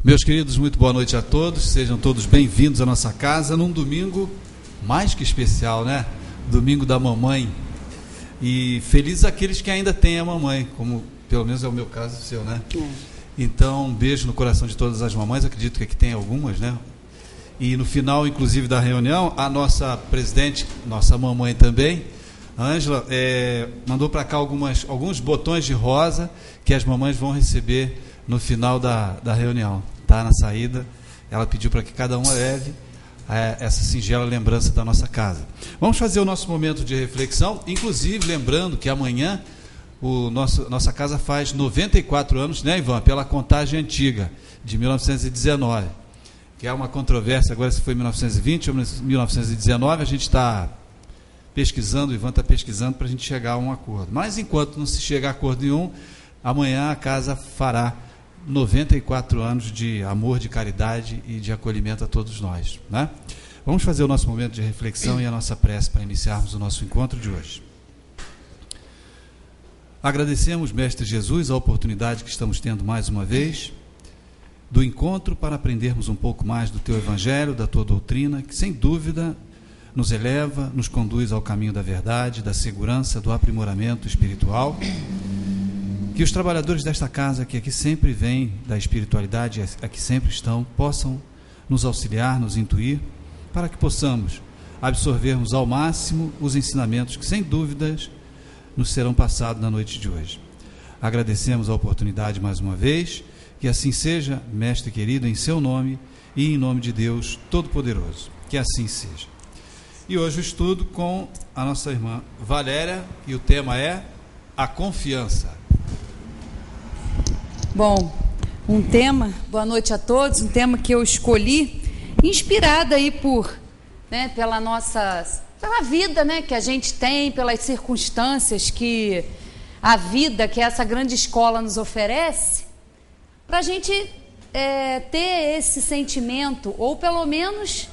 Meus queridos, muito boa noite a todos, sejam todos bem-vindos à nossa casa num domingo mais que especial, né? Domingo da mamãe. E felizes aqueles que ainda têm a mamãe, como pelo menos é o meu caso e o seu, né? Então, um beijo no coração de todas as mamães, acredito que aqui tem algumas, né? E no final, inclusive, da reunião, a nossa presidente, nossa mamãe também, Ângela, mandou para cá alguns botões de rosa que as mamães vão receber no final da reunião, tá? Na saída, ela pediu para que cada uma leve essa singela lembrança da nossa casa. Vamos fazer o nosso momento de reflexão, inclusive lembrando que amanhã nossa casa faz 94 anos, né, Ivan? Pela contagem antiga, de 1919, que é uma controvérsia agora se foi 1920 ou 1919, a gente está pesquisando, o Ivan está pesquisando para a gente chegar a um acordo. Mas enquanto não se chega a acordo nenhum, amanhã a casa fará 94 anos de amor, de caridade e de acolhimento a todos nós, né? Vamos fazer o nosso momento de reflexão e a nossa prece para iniciarmos o nosso encontro de hoje. Agradecemos, Mestre Jesus, a oportunidade que estamos tendo mais uma vez do encontro para aprendermos um pouco mais do Teu Evangelho, da Tua doutrina, que sem dúvida nos eleva, nos conduz ao caminho da verdade, da segurança, do aprimoramento espiritual. Que os trabalhadores desta casa, que aqui sempre vêm da espiritualidade, aqui sempre estão, possam nos auxiliar, nos intuir, para que possamos absorvermos ao máximo os ensinamentos que, sem dúvidas, nos serão passados na noite de hoje. Agradecemos a oportunidade mais uma vez, que assim seja, Mestre querido, em seu nome e em nome de Deus Todo-Poderoso. Que assim seja. E hoje o estudo com a nossa irmã Valéria, e o tema é a confiança. Bom, boa noite a todos, um tema que eu escolhi, inspirada aí pela vida, né, que a gente tem, pelas circunstâncias que a vida, que essa grande escola nos oferece, para a gente ter esse sentimento, ou pelo menos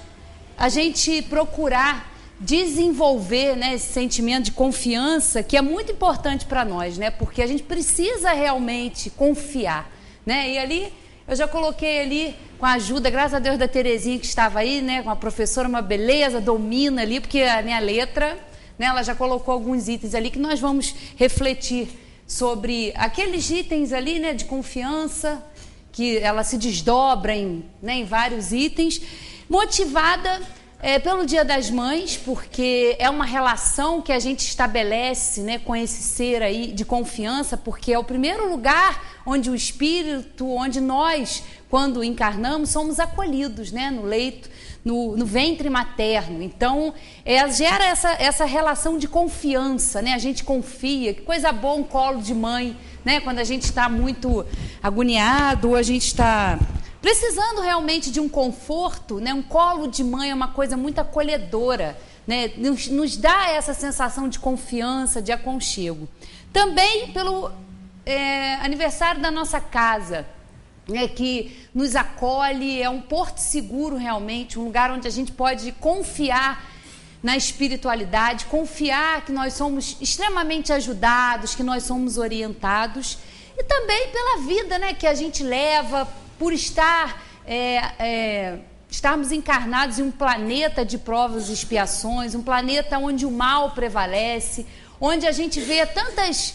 a gente procurar desenvolver, né, esse sentimento de confiança, que é muito importante para nós, né, porque a gente precisa realmente confiar, né, e ali eu já coloquei ali com a ajuda, graças a Deus, da Terezinha que estava aí, né, com a professora, uma beleza, domina ali, porque a minha letra, né, ela já colocou alguns itens ali que nós vamos refletir sobre aqueles itens ali, né, de confiança, que ela se desdobra em vários itens, motivada pelo Dia das Mães, porque é uma relação que a gente estabelece, né, com esse ser aí de confiança, porque é o primeiro lugar onde o espírito, onde nós, quando encarnamos, somos acolhidos, né, no leito, no ventre materno. Então, gera essa relação de confiança, né? A gente confia, que coisa boa um colo de mãe, né? Quando a gente está muito agoniado, ou a gente está precisando realmente de um conforto, né? Um colo de mãe é uma coisa muito acolhedora, né? Nos dá essa sensação de confiança, de aconchego. Também pelo aniversário da nossa casa, né? Que nos acolhe, é um porto seguro realmente, um lugar onde a gente pode confiar na espiritualidade, confiar que nós somos extremamente ajudados, que nós somos orientados, e também pela vida, né? Que a gente leva, por estarmos encarnados em um planeta de provas e expiações, um planeta onde o mal prevalece, onde a gente vê tantas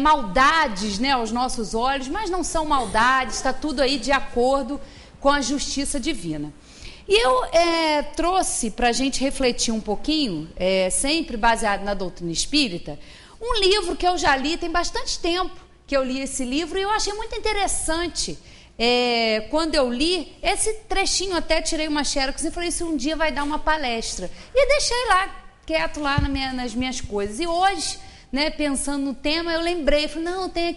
maldades, né, aos nossos olhos, mas não são maldades, está tudo aí de acordo com a justiça divina. E eu trouxe para a gente refletir um pouquinho, sempre baseado na doutrina espírita, um livro que eu já li, tem bastante tempo que eu li esse livro, e eu achei muito interessante. Quando eu li, esse trechinho até tirei uma xerox e falei, isso um dia vai dar uma palestra. E deixei lá, quieto lá nas minhas coisas. E hoje, né, pensando no tema, eu lembrei, falei, não, tem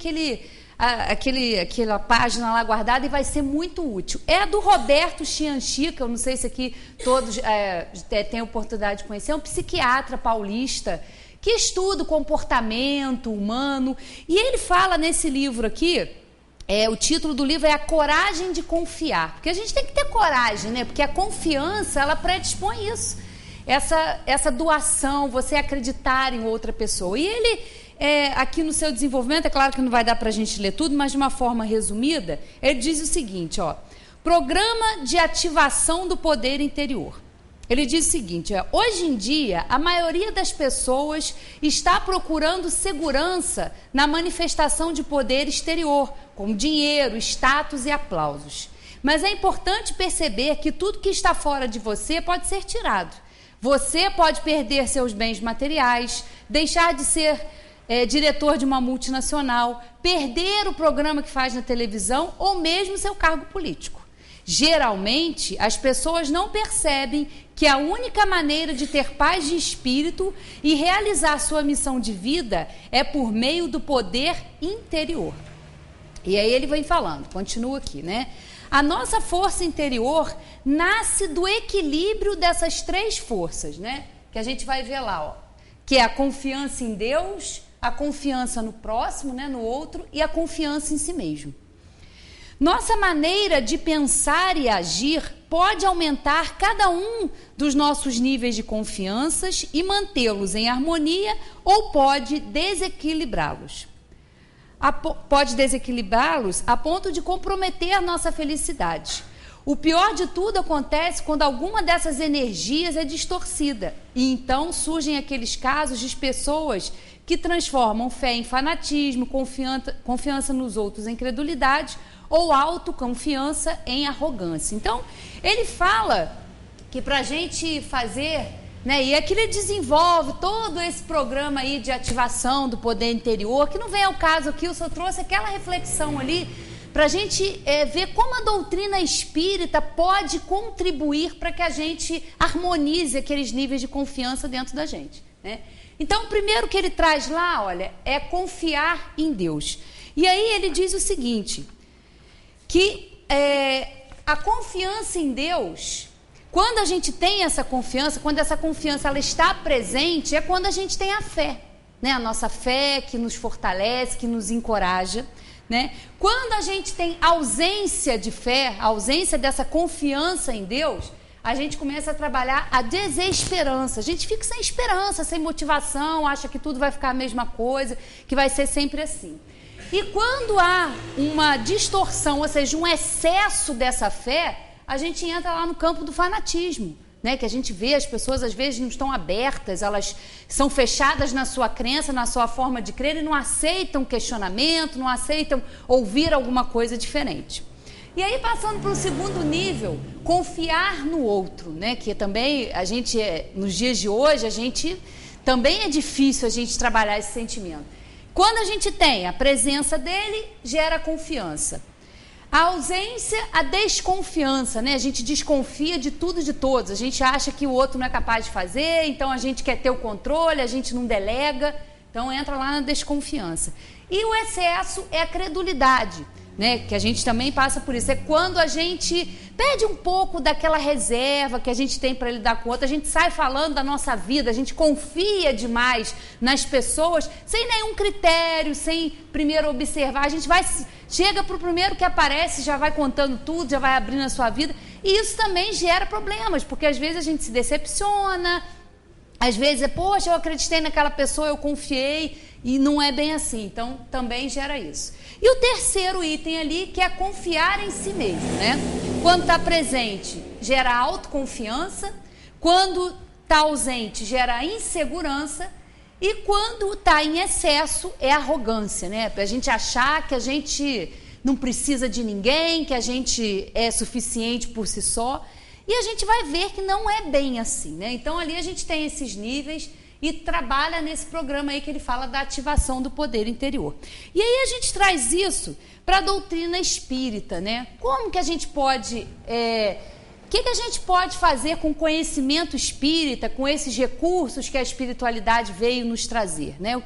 aquela página lá guardada e vai ser muito útil. É do Roberto Chianchica, eu não sei se aqui todos têm a oportunidade de conhecer, é um psiquiatra paulista que estuda o comportamento humano, e ele fala nesse livro aqui, o título do livro é A Coragem de Confiar, porque a gente tem que ter coragem, né? Porque a confiança, ela predispõe isso, essa doação, você acreditar em outra pessoa. E ele, aqui no seu desenvolvimento, é claro que não vai dar para a gente ler tudo, mas de uma forma resumida, ele diz o seguinte, ó: Programa de ativação do poder interior. Ele diz o seguinte, hoje em dia, a maioria das pessoas está procurando segurança na manifestação de poder exterior, como dinheiro, status e aplausos. Mas é importante perceber que tudo que está fora de você pode ser tirado. Você pode perder seus bens materiais, deixar de ser diretor de uma multinacional, perder o programa que faz na televisão ou mesmo seu cargo político. Geralmente, as pessoas não percebem que a única maneira de ter paz de espírito e realizar sua missão de vida é por meio do poder interior. E aí ele vem falando, continua aqui, né? A nossa força interior nasce do equilíbrio dessas três forças, né? Que a gente vai ver lá, ó, que é a confiança em Deus, a confiança no próximo, né, no outro, e a confiança em si mesmo. Nossa maneira de pensar e agir pode aumentar cada um dos nossos níveis de confianças e mantê-los em harmonia ou pode desequilibrá-los. Pode desequilibrá-los a ponto de comprometer a nossa felicidade. O pior de tudo acontece quando alguma dessas energias é distorcida. E então surgem aqueles casos de pessoas que transformam fé em fanatismo, confiança nos outros em credulidade ou autoconfiança em arrogância. Então, ele fala que para a gente fazer, né, e aqui ele desenvolve todo esse programa aí de ativação do poder interior, que não vem ao caso aqui, eu só trouxe aquela reflexão ali, para a gente ver como a doutrina espírita pode contribuir para que a gente harmonize aqueles níveis de confiança dentro da gente, né? Então, o primeiro que ele traz lá, olha, é confiar em Deus. E aí ele diz o seguinte, que a confiança em Deus, quando a gente tem essa confiança, quando essa confiança ela está presente, é quando a gente tem a fé, né? A nossa fé que nos fortalece, que nos encoraja, né? Quando a gente tem ausência de fé, ausência dessa confiança em Deus, a gente começa a trabalhar a desesperança. A gente fica sem esperança, sem motivação, acha que tudo vai ficar a mesma coisa, que vai ser sempre assim. E quando há uma distorção, ou seja, um excesso dessa fé, a gente entra lá no campo do fanatismo, né? Que a gente vê, as pessoas às vezes não estão abertas, elas são fechadas na sua crença, na sua forma de crer e não aceitam questionamento, não aceitam ouvir alguma coisa diferente. E aí, passando para o segundo nível, confiar no outro, né? Que também a gente, nos dias de hoje, a gente também é difícil a gente trabalhar esse sentimento. Quando a gente tem a presença dele, gera confiança. A ausência, a desconfiança, né? A gente desconfia de tudo e de todos. A gente acha que o outro não é capaz de fazer, então a gente quer ter o controle, a gente não delega. Então entra lá na desconfiança. E o excesso é a credulidade, né? Que a gente também passa por isso. É quando a gente perde um pouco daquela reserva que a gente tem para lidar com o outro, a gente sai falando da nossa vida, a gente confia demais nas pessoas, sem nenhum critério, sem primeiro observar, a gente chega para o primeiro que aparece, já vai contando tudo, já vai abrindo a sua vida, e isso também gera problemas, porque às vezes a gente se decepciona, às vezes poxa, eu acreditei naquela pessoa, eu confiei, e não é bem assim, então também gera isso. E o terceiro item ali, que é confiar em si mesmo, né? Quando está presente, gera autoconfiança, quando está ausente, gera insegurança, e quando está em excesso, é arrogância, né? Para a gente achar que a gente não precisa de ninguém, que a gente é suficiente por si só, e a gente vai ver que não é bem assim, né? Então ali a gente tem esses níveis e trabalha nesse programa aí que ele fala da ativação do poder interior. E aí a gente traz isso para a doutrina espírita, né? Como que a gente pode... O que a gente pode fazer com o conhecimento espírita, com esses recursos que a espiritualidade veio nos trazer, né?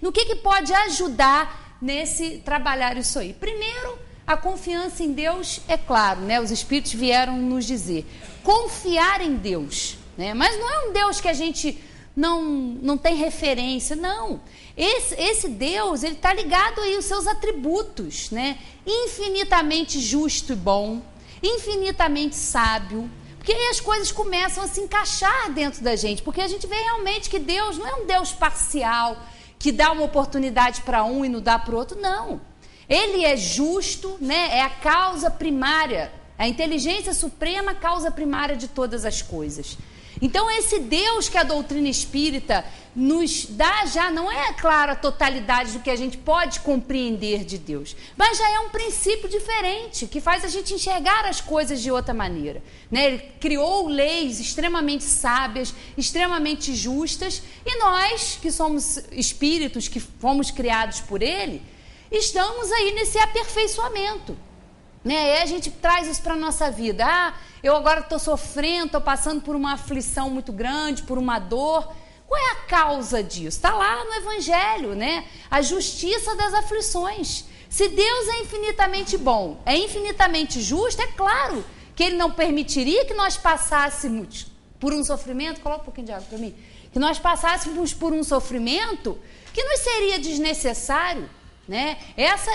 No que pode ajudar nesse trabalhar isso aí? Primeiro, a confiança em Deus, é claro, né? Os espíritos vieram nos dizer, confiar em Deus, né? Mas não é um Deus que a gente não tem referência, não. Esse Deus, ele está ligado aí aos seus atributos, né? Infinitamente justo e bom, infinitamente sábio, porque aí as coisas começam a se encaixar dentro da gente, porque a gente vê realmente que Deus não é um Deus parcial, que dá uma oportunidade para um e não dá para o outro, não. Ele é justo, né? É a causa primária A inteligência suprema, a causa primária de todas as coisas. Então, esse Deus que a doutrina espírita nos dá já não é, claro, a totalidade do que a gente pode compreender de Deus, mas já é um princípio diferente, que faz a gente enxergar as coisas de outra maneira, né? Ele criou leis extremamente sábias, extremamente justas, e nós, que somos espíritos, que fomos criados por Ele, estamos aí nesse aperfeiçoamento. Né? E a gente traz isso para a nossa vida. Eu agora estou sofrendo, estou passando por uma aflição muito grande, por uma dor. Qual é a causa disso? Está lá no Evangelho, né? A justiça das aflições. Se Deus é infinitamente bom, é infinitamente justo, é claro que Ele não permitiria que nós passássemos por um sofrimento. Coloca um pouquinho de água para mim. Que nós passássemos por um sofrimento que nos seria desnecessário. Né?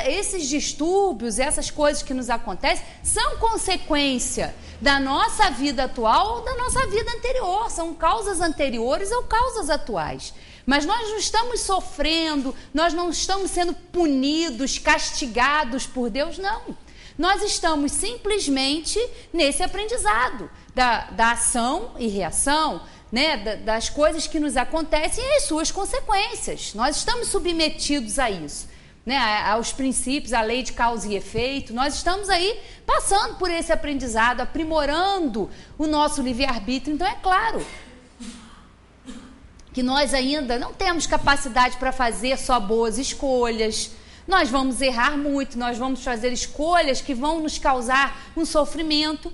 Esses distúrbios, essas coisas que nos acontecem são consequência da nossa vida atual ou da nossa vida anterior, são causas anteriores ou causas atuais, mas nós não estamos sofrendo, nós não estamos sendo punidos, castigados por Deus, não. Nós estamos simplesmente nesse aprendizado da ação e reação, né, das coisas que nos acontecem e as suas consequências. Nós estamos submetidos a isso, né, aos princípios, à lei de causa e efeito. Nós estamos aí passando por esse aprendizado, aprimorando o nosso livre-arbítrio. Então é claro que nós ainda não temos capacidade para fazer só boas escolhas. Nós vamos errar muito, nós vamos fazer escolhas que vão nos causar um sofrimento.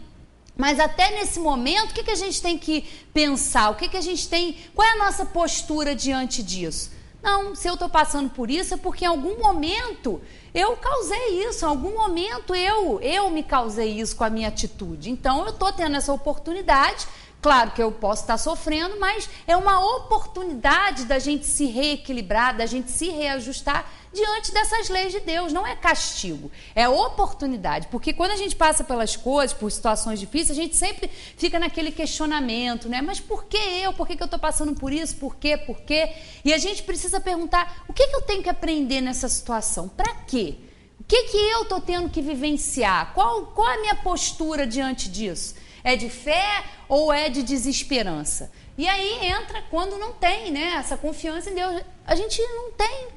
Mas até nesse momento, o que a gente tem que pensar? O que a gente tem? Qual é a nossa postura diante disso? Não, se eu estou passando por isso é porque em algum momento eu causei isso, em algum momento eu me causei isso com a minha atitude. Então eu estou tendo essa oportunidade, claro que eu posso estar sofrendo, mas é uma oportunidade da gente se reequilibrar, da gente se reajustar diante dessas leis de Deus. Não é castigo, é oportunidade, porque quando a gente passa pelas coisas, por situações difíceis, a gente sempre fica naquele questionamento, né? Mas por que eu? Por que eu estou passando por isso? Por quê? Por quê? E a gente precisa perguntar, o que eu tenho que aprender nessa situação? Para quê? O que eu estou tendo que vivenciar? Qual a minha postura diante disso? É de fé ou é de desesperança? E aí entra quando não tem, né, essa confiança em Deus. A gente não tem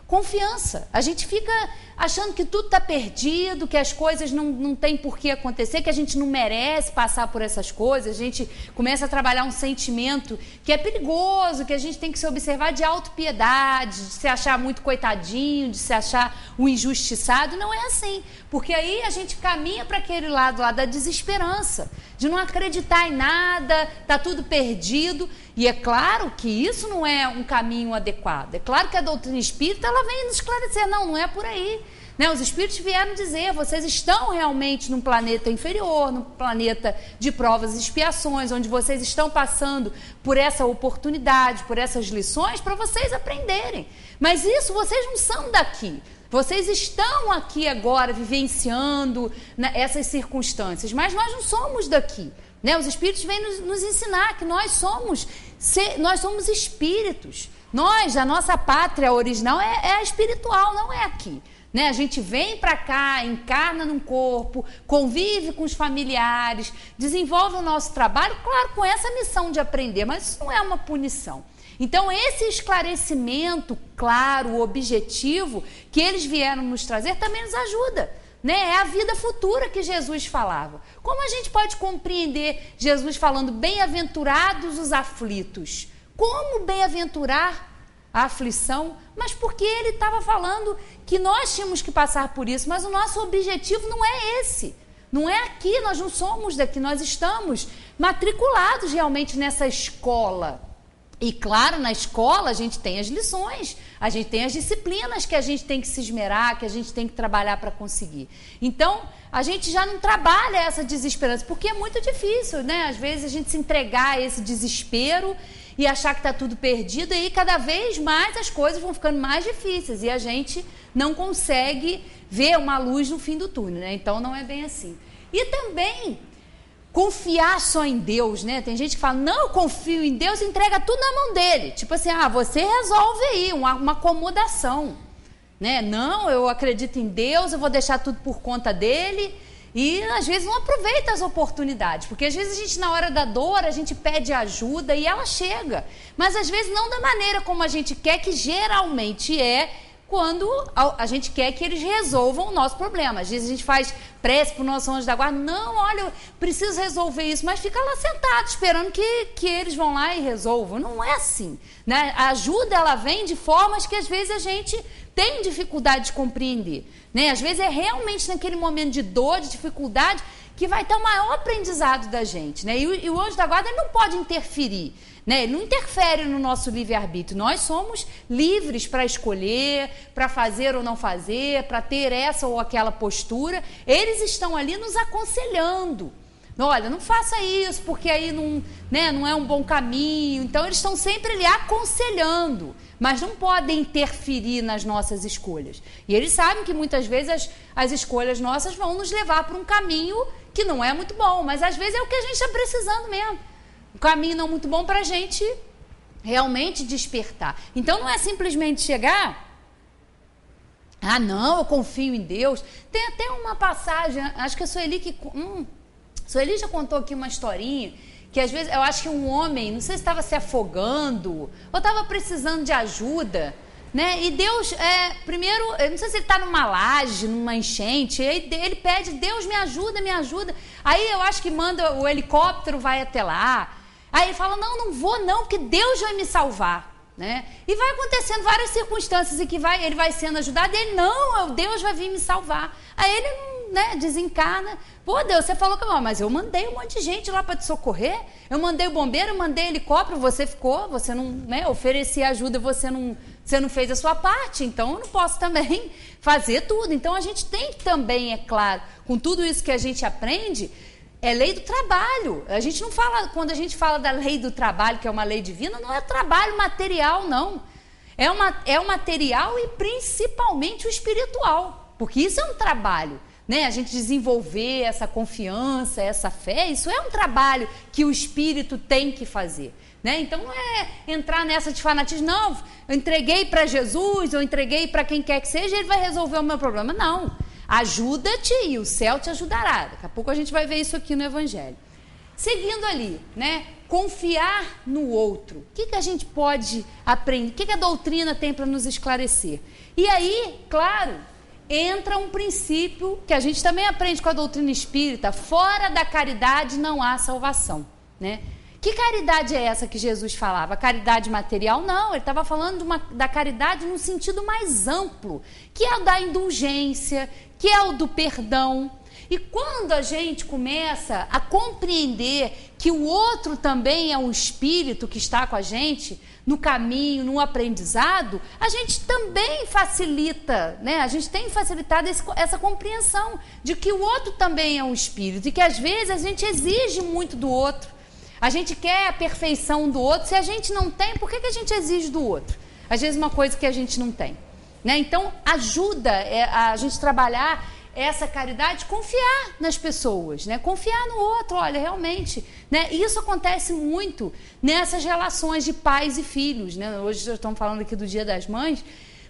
confiança. A gente fica achando que tudo está perdido, que as coisas não tem por que acontecer, que a gente não merece passar por essas coisas. A gente começa a trabalhar um sentimento que é perigoso, que a gente tem que se observar de autopiedade, de se achar muito coitadinho, de se achar o injustiçado. Não é assim, porque aí a gente caminha para aquele lado lá da desesperança, de não acreditar em nada, está tudo perdido. E é claro que isso não é um caminho adequado. É claro que a doutrina espírita ela vem nos esclarecer, não é por aí. Né? Os espíritos vieram dizer, vocês estão realmente num planeta inferior, num planeta de provas e expiações, onde vocês estão passando por essa oportunidade, por essas lições, para vocês aprenderem. Mas isso vocês não são daqui. Vocês estão aqui agora vivenciando essas circunstâncias, mas nós não somos daqui. Né? Os espíritos vêm nos ensinar que nós somos espíritos. A nossa pátria original é a espiritual, não é aqui. Né? A gente vem para cá, encarna num corpo, convive com os familiares, desenvolve o nosso trabalho, claro, com essa missão de aprender, mas isso não é uma punição. Então, esse esclarecimento claro, objetivo, que eles vieram nos trazer, também nos ajuda. Né? É a vida futura que Jesus falava. Como a gente pode compreender Jesus falando bem-aventurados os aflitos? Como bem-aventurar a aflição? Mas porque ele estava falando que nós tínhamos que passar por isso, mas o nosso objetivo não é esse. Não é aqui, nós não somos daqui, nós estamos matriculados realmente nessa escola. E claro, na escola a gente tem as lições, a gente tem as disciplinas que a gente tem que se esmerar, que a gente tem que trabalhar para conseguir. Então, a gente já não trabalha essa desesperança, porque é muito difícil, né? Às vezes a gente se entregar a esse desespero e achar que está tudo perdido, e aí cada vez mais as coisas vão ficando mais difíceis e a gente não consegue ver uma luz no fim do túnel, né? Então, não é bem assim. E também confiar só em Deus, né? Tem gente que fala, não, eu confio em Deus, entrega tudo na mão dele. Tipo assim, você resolve aí, uma acomodação. Né? Não, eu acredito em Deus, eu vou deixar tudo por conta dele E às vezes não aproveita as oportunidades, porque às vezes a gente, na hora da dor, a gente pede ajuda e ela chega, mas às vezes não da maneira como a gente quer, que geralmente é quando a gente quer que eles resolvam o nosso problema. Às vezes a gente faz prece para o nosso anjo da guarda, não, olha, eu preciso resolver isso, mas fica lá sentado esperando que eles vão lá e resolvam. Não é assim, né? A ajuda, ela vem de formas que às vezes a gente tem dificuldade de compreender, né? Às vezes é realmente naquele momento de dor, de dificuldade, que vai ter o maior aprendizado da gente, né? E o anjo da guarda, ele não pode interferir, né? Ele não interfere no nosso livre-arbítrio. Nós somos livres para escolher, para fazer ou não fazer, para ter essa ou aquela postura. Eles estão ali nos aconselhando. Olha, não faça isso, porque aí não, né, não é um bom caminho. Então, eles estão sempre ali aconselhando, mas não podem interferir nas nossas escolhas. E eles sabem que muitas vezes as escolhas nossas vão nos levar para um caminho que não é muito bom, mas às vezes é o que a gente está precisando mesmo. Um caminho não muito bom para a gente realmente despertar. Então, não é simplesmente chegar... Ah, não, eu confio em Deus. Tem até uma passagem, acho que a Sueli Sueli já contou aqui uma historinha, que às vezes eu acho que um homem, não sei se estava se afogando, ou estava precisando de ajuda, né? E Deus, primeiro, eu não sei se ele está numa laje, numa enchente, aí ele pede, Deus me ajuda, me ajuda. Aí eu acho que manda, o helicóptero vai até lá. Aí ele fala, não, não vou não, porque Deus vai me salvar. Né? E vai acontecendo várias circunstâncias em que ele vai sendo ajudado, e ele, não, Deus vai vir me salvar. Aí ele, né, desencarna. Pô, Deus, você falou que não, mas eu mandei um monte de gente lá para te socorrer, eu mandei o bombeiro, eu mandei helicóptero, você ficou, você não, né, ofereci ajuda, você não fez a sua parte, então eu não posso também fazer tudo. Então a gente tem que também, é claro, com tudo isso que a gente aprende, é lei do trabalho. A gente não fala, quando a gente fala da lei do trabalho, que é uma lei divina, não é trabalho material, não. É o material e principalmente o espiritual, porque isso é um trabalho, né? A gente desenvolver essa confiança, essa fé, isso é um trabalho que o espírito tem que fazer, né? Então não é entrar nessa de fanatismo, não, eu entreguei para Jesus, eu entreguei para quem quer que seja, ele vai resolver o meu problema. Não. Ajuda-te e o céu te ajudará. Daqui a pouco a gente vai ver isso aqui no Evangelho. Seguindo ali, né? Confiar no outro. O que a gente pode aprender? O que a doutrina tem para nos esclarecer? E aí, claro, entra um princípio que a gente também aprende com a doutrina espírita: fora da caridade não há salvação, né? Que caridade é essa que Jesus falava? A caridade material? Não, ele estava falando da caridade num sentido mais amplo, que é o da indulgência, que é o do perdão. E quando a gente começa a compreender que o outro também é um espírito que está com a gente no caminho, no aprendizado, a gente também facilita, né? A gente tem facilitado essa compreensão de que o outro também é um espírito e que às vezes a gente exige muito do outro. A gente quer a perfeição do outro. Se a gente não tem, por que a gente exige do outro? Às vezes uma coisa que a gente não tem, né? Então, ajuda a gente trabalhar essa caridade, confiar nas pessoas, né? Confiar no outro, olha, realmente, né? Isso acontece muito nessas relações de pais e filhos, né? Hoje já estamos falando aqui do Dia das Mães,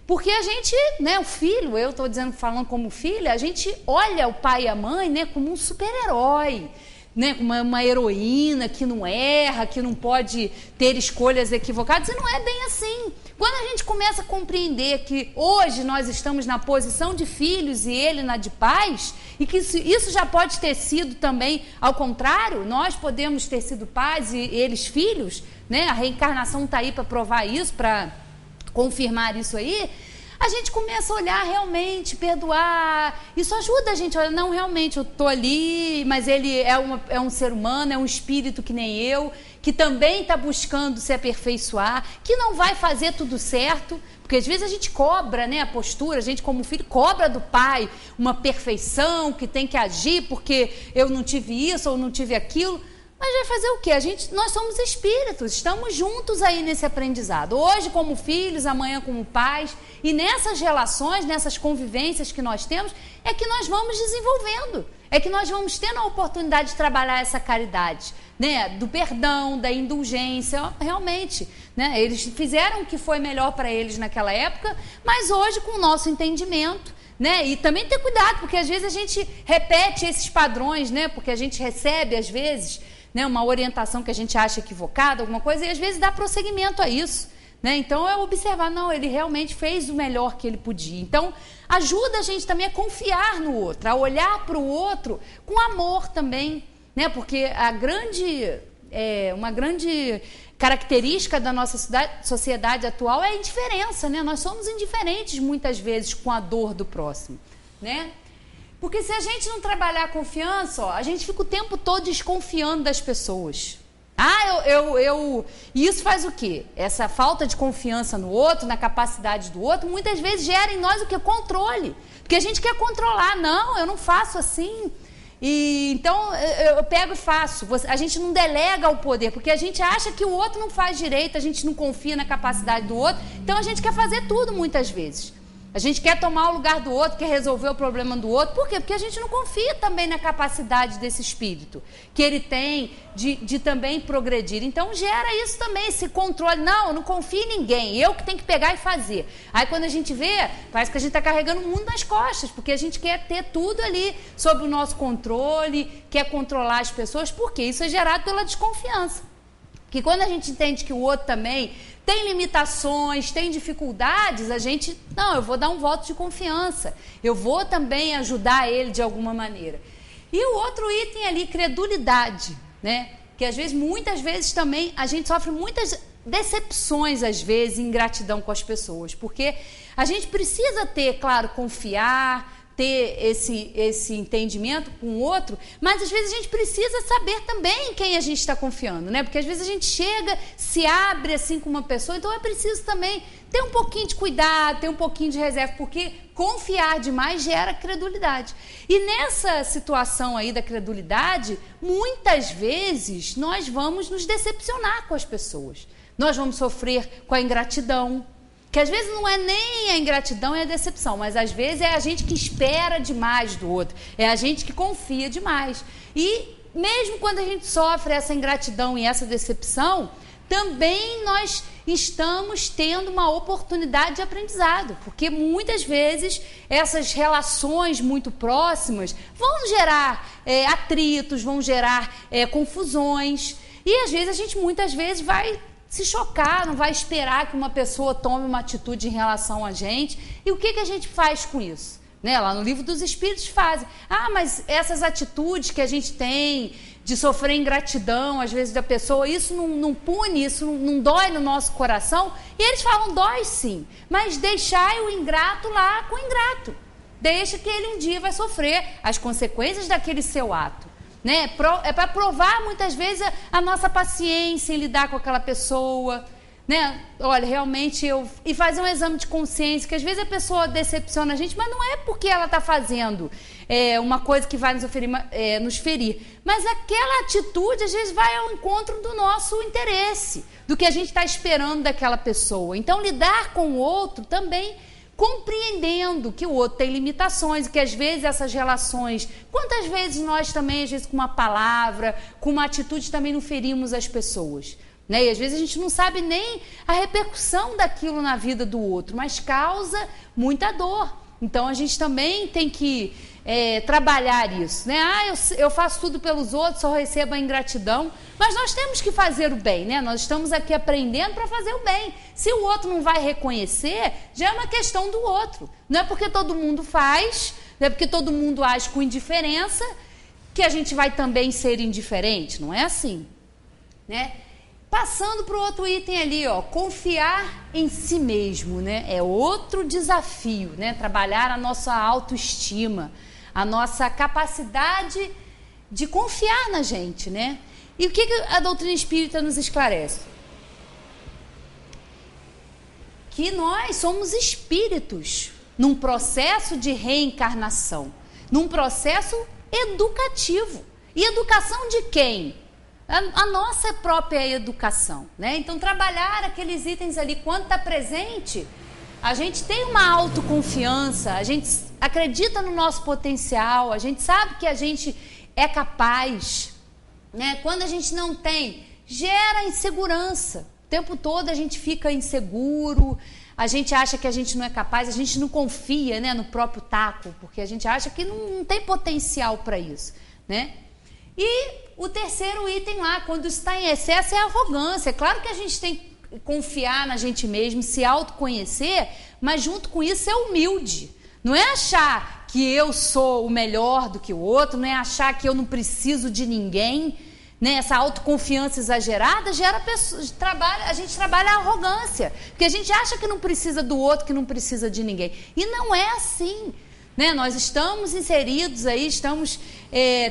porque a gente, né, o filho, eu estou falando como filha, a gente olha o pai e a mãe, né, como um super-herói, né, uma heroína que não erra, que não pode ter escolhas equivocadas, e não é bem assim. Quando a gente começa a compreender que hoje nós estamos na posição de filhos e ele na de pais, e que isso já pode ter sido também ao contrário, nós podemos ter sido pais e eles filhos, né? A reencarnação está aí para provar isso, para confirmar isso aí. A gente começa a olhar realmente, perdoar, isso ajuda a gente, olha, não, realmente, eu estou ali, mas ele é um ser humano, é um espírito que nem eu, que também está buscando se aperfeiçoar, que não vai fazer tudo certo, porque às vezes a gente cobra, né, a postura, a gente como filho cobra do pai uma perfeição, que tem que agir porque eu não tive isso ou não tive aquilo. Mas vai fazer o quê? Nós somos espíritos, estamos juntos aí nesse aprendizado. Hoje como filhos, amanhã como pais. E nessas relações, nessas convivências que nós temos, é que nós vamos desenvolvendo. É que nós vamos tendo a oportunidade de trabalhar essa caridade, né? Do perdão, da indulgência, realmente. Né? Eles fizeram o que foi melhor para eles naquela época, mas hoje com o nosso entendimento, né? E também ter cuidado, porque às vezes a gente repete esses padrões, né? Porque a gente recebe, às vezes, né, uma orientação que a gente acha equivocada, alguma coisa, e às vezes dá prosseguimento a isso, né? Então é observar, não, ele realmente fez o melhor que ele podia. Então ajuda a gente também a confiar no outro, a olhar para o outro com amor também, né? Porque uma grande característica da nossa sociedade atual é a indiferença, né? Nós somos indiferentes muitas vezes com a dor do próximo, né? Porque se a gente não trabalhar a confiança, a gente fica o tempo todo desconfiando das pessoas. E isso faz o quê? Essa falta de confiança no outro, na capacidade do outro, muitas vezes gera em nós o quê? Controle. Porque a gente quer controlar. Não, eu não faço assim. E então eu pego e faço. A gente não delega o poder, porque a gente acha que o outro não faz direito, a gente não confia na capacidade do outro, então a gente quer fazer tudo muitas vezes. A gente quer tomar o lugar do outro, quer resolver o problema do outro. Por quê? Porque a gente não confia também na capacidade desse espírito que ele tem de também progredir. Então gera isso também, esse controle. Não, eu não confio em ninguém, eu que tenho que pegar e fazer. Aí quando a gente vê, parece que a gente está carregando o mundo nas costas, porque a gente quer ter tudo ali sob o nosso controle, quer controlar as pessoas. Por quê? Isso é gerado pela desconfiança. Porque quando a gente entende que o outro também tem limitações, tem dificuldades, eu vou dar um voto de confiança. Eu vou também ajudar ele de alguma maneira. E o outro item ali, credulidade, né? Que muitas vezes também a gente sofre muitas decepções, às vezes, ingratidão com as pessoas. Porque a gente precisa ter, claro, confiar, ter esse entendimento com o outro, mas às vezes a gente precisa saber também em quem a gente está confiando, né? Porque às vezes a gente chega, se abre assim com uma pessoa, então é preciso também ter um pouquinho de cuidado, ter um pouquinho de reserva, porque confiar demais gera credulidade. E nessa situação aí da credulidade, muitas vezes nós vamos nos decepcionar com as pessoas. Nós vamos sofrer com a ingratidão, que às vezes não é nem a ingratidão e a decepção, mas às vezes é a gente que espera demais do outro, é a gente que confia demais. E mesmo quando a gente sofre essa ingratidão e essa decepção, também nós estamos tendo uma oportunidade de aprendizado, porque muitas vezes essas relações muito próximas vão gerar atritos, vão gerar confusões, e às vezes a gente muitas vezes vai se chocar, não vai esperar que uma pessoa tome uma atitude em relação a gente. E o que a gente faz com isso? Né? Lá no Livro dos Espíritos fazem. Mas essas atitudes que a gente tem de sofrer ingratidão, às vezes, da pessoa, isso não pune, isso não dói no nosso coração? E eles falam, dói sim, mas deixai o ingrato lá com o ingrato. Deixa que ele um dia vai sofrer as consequências daquele seu ato. Né? É para provar muitas vezes a nossa paciência em lidar com aquela pessoa, né? Olha, realmente e fazer um exame de consciência, que às vezes a pessoa decepciona a gente, mas não é porque ela está fazendo uma coisa que vai nos ferir, mas aquela atitude às vezes vai ao encontro do nosso interesse, do que a gente está esperando daquela pessoa. Então lidar com o outro também compreendendo que o outro tem limitações e que às vezes essas relações, quantas vezes nós também, às vezes com uma palavra, com uma atitude também não ferimos as pessoas, né? E às vezes a gente não sabe nem a repercussão daquilo na vida do outro, mas causa muita dor. Então a gente também tem que trabalhar isso, né? Eu faço tudo pelos outros, só recebo a ingratidão, mas nós temos que fazer o bem, né? Nós estamos aqui aprendendo para fazer o bem. Se o outro não vai reconhecer, já é uma questão do outro. Não é porque todo mundo faz, não é porque todo mundo age com indiferença que a gente vai também ser indiferente. Não é assim, né? Passando para o outro item ali, confiar em si mesmo, né? É outro desafio, né? Trabalhar a nossa autoestima, a nossa capacidade de confiar na gente, né? E o que a doutrina espírita nos esclarece? Que nós somos espíritos num processo de reencarnação, num processo educativo. E educação de quem? A nossa própria educação, né? Então, trabalhar aqueles itens ali, quando está presente, a gente tem uma autoconfiança, a gente acredita no nosso potencial, a gente sabe que a gente é capaz, né? Quando a gente não tem, gera insegurança. O tempo todo a gente fica inseguro, a gente acha que a gente não é capaz, a gente não confia, né, no próprio taco, porque a gente acha que não tem potencial para isso, né? E o terceiro item lá, quando está em excesso, é a arrogância. É claro que a gente tem que confiar na gente mesmo, se autoconhecer, mas junto com isso é humilde. Não é achar que eu sou o melhor do que o outro, não é achar que eu não preciso de ninguém, né? Essa autoconfiança exagerada gera a gente trabalha a arrogância, porque a gente acha que não precisa do outro, que não precisa de ninguém. E não é assim, né? Nós estamos inseridos aí,